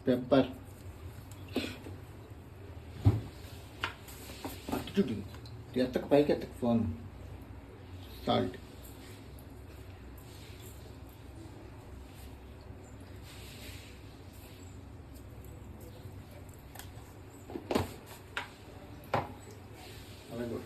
Pepper, అటు ఎత్తకు పైకి ఎత్తకు phone, salt, అలాగే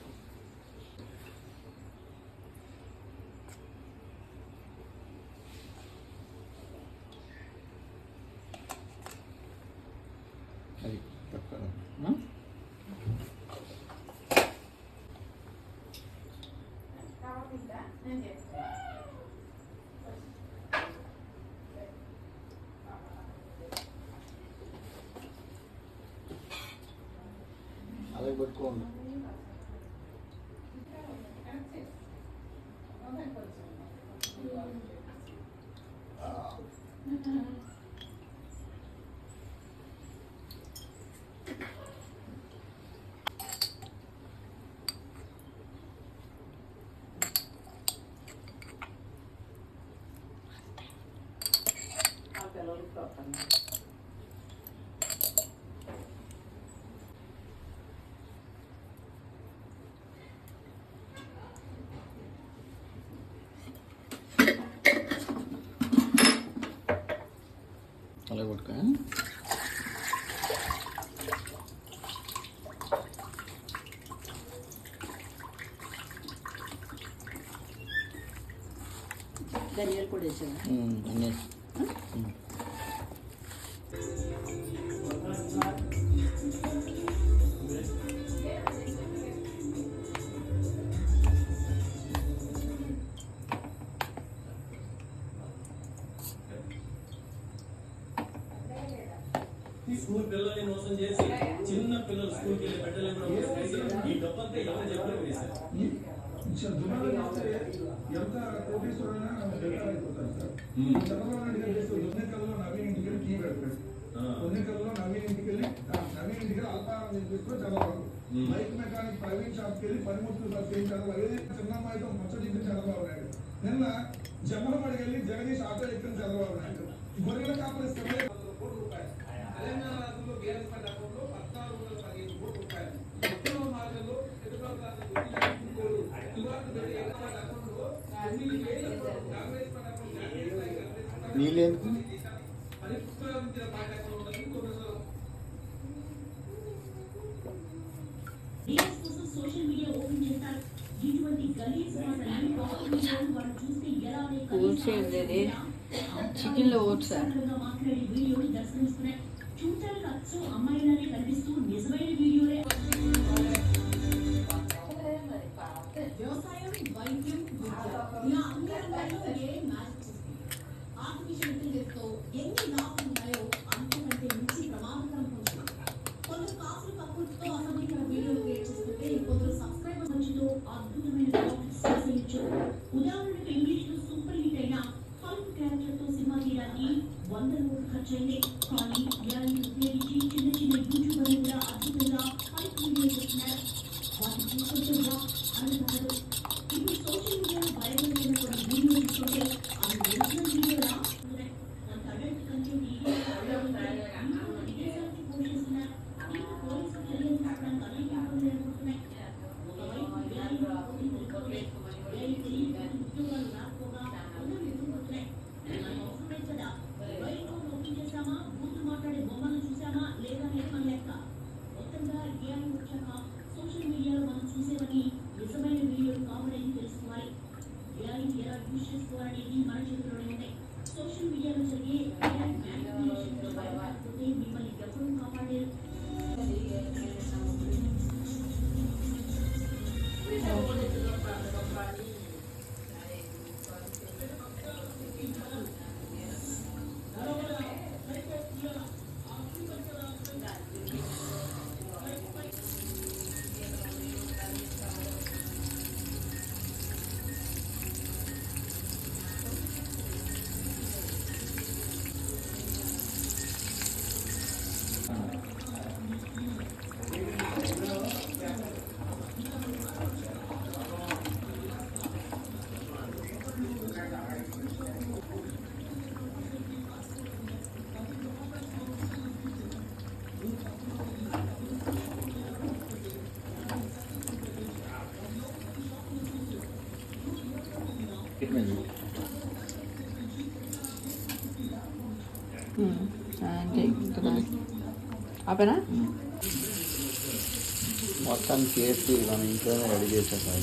అది పెప్పర్. అలాగే పెట్టుకోండి. అలాగే పట్టుకో. ధనియాల పొడి వేసావా? అన్నీ స్కూల్ పిల్లల్ని మోసం చేసి చిన్న పిల్లలు స్కూల్కి వెళ్ళి పెట్టలేకుండా ఈ డబ్బంతా ఎవరు చెప్పలేదు వేశారు. ఎంత కోటేశ్వరైనా అయిపోతారు సార్. చంద్రబాబు నాయుడు గారు చేస్తూ ఎన్నికల్లో నవీన్ ఇంటికి వెళ్ళి టీ పెడతాడు. ఎన్నికల్లో నవీన్ ఇంటికి వెళ్ళి అల్పాహారం తినిపిస్తూ చంద్రబాబు, బైక్ మెకానిక్ ప్రైవేట్ షాప్కి వెళ్ళి పనిముట్లు చేయించారు. అదే చిన్నమ్మాయితో ముచ్చటి చంద్రబాబు నాయుడు. నిన్న జమ్మలమడికి వెళ్ళి జగదీష్ ఆటో ఎక్కిన చంద్రబాబు నాయుడు. గొర్రెల కాపరి ₹1,000 తెలంగాణ రాష్ట్రంలో బీఆర్ఎస్ పార్టీ అకౌంట్లో ₹1415 కోట్ల. ఉత్తమ మార్గంలో నీళ్ళు ఎందుకు? ఓట్స్ ఏంటి? చికెన్లో ఓట్సా? చూడటానికి అచ్చం అమ్మాయిలానే కనిపిస్తూ నిజమైన వీడియోలే. వ్యవసాయం, వైద్యం, ఇలా అన్ని రంగాల్లో ఏ మ్యాజిక్ చేస్తుంది. ఆర్టిఫిషియల్ ఇంటెలిజెన్స్ తో ఎన్ని లాభాలు ఉన్నాయో అంతకంటే మించి ప్రమాదకరం పొందుతుంది. కొందరు కాసులు కక్కులతో అసభ్యకర వీడియోలు క్రియేట్ చేస్తుంటే కొందరు సబ్స్క్రైబర్ మంచితో అద్భుతమైన ప్రాఫిట్స్ చేసేయచ్చు. ఉదాహరణకు ఇంగ్లీష్ లో సూపర్ హిట్ అయిన ఫల్క్ క్యారెక్టర్ తో సినిమా తీయడానికి 100 కోట్లు ఖర్చయింది. కానీ ఉపయోగించి చిన్న చిన్న యూట్యూబర్లు కూడా అద్భుతంగా ఫైట్ వీడియోలు చేస్తున్నారు. వాటి చూసుకుంటే అన్నదాడు. ఇప్పుడు సోషల్ మీడియాలో వైరల్ అయిన కొన్ని వీడియోలు చూస్తుంటే అవి ఒరిజినల్ వీడియోలా? అంత అడల్ట్ కంటెంట్ విదేశానికి పోషిస్తున్నారు. దీంతో పోలీసులు చర్యలు తీసుకోవడానికి అనేక ఇబ్బందులు ఎదుర్కొంటున్నాయి. ఒకవైపు ఉద్యోగాలు రాకపోగా అందరూ ఎదుర్కొంటున్నాయి. అవసరమే కదా. వైరల్ ఓపెన్ చేశామా, బూతులు మాట్లాడే ఇట్లా అంటే ఆపేనా మొత్తానికి చేసి మనం ఇంట్లోనే రెడీ చేసేసాం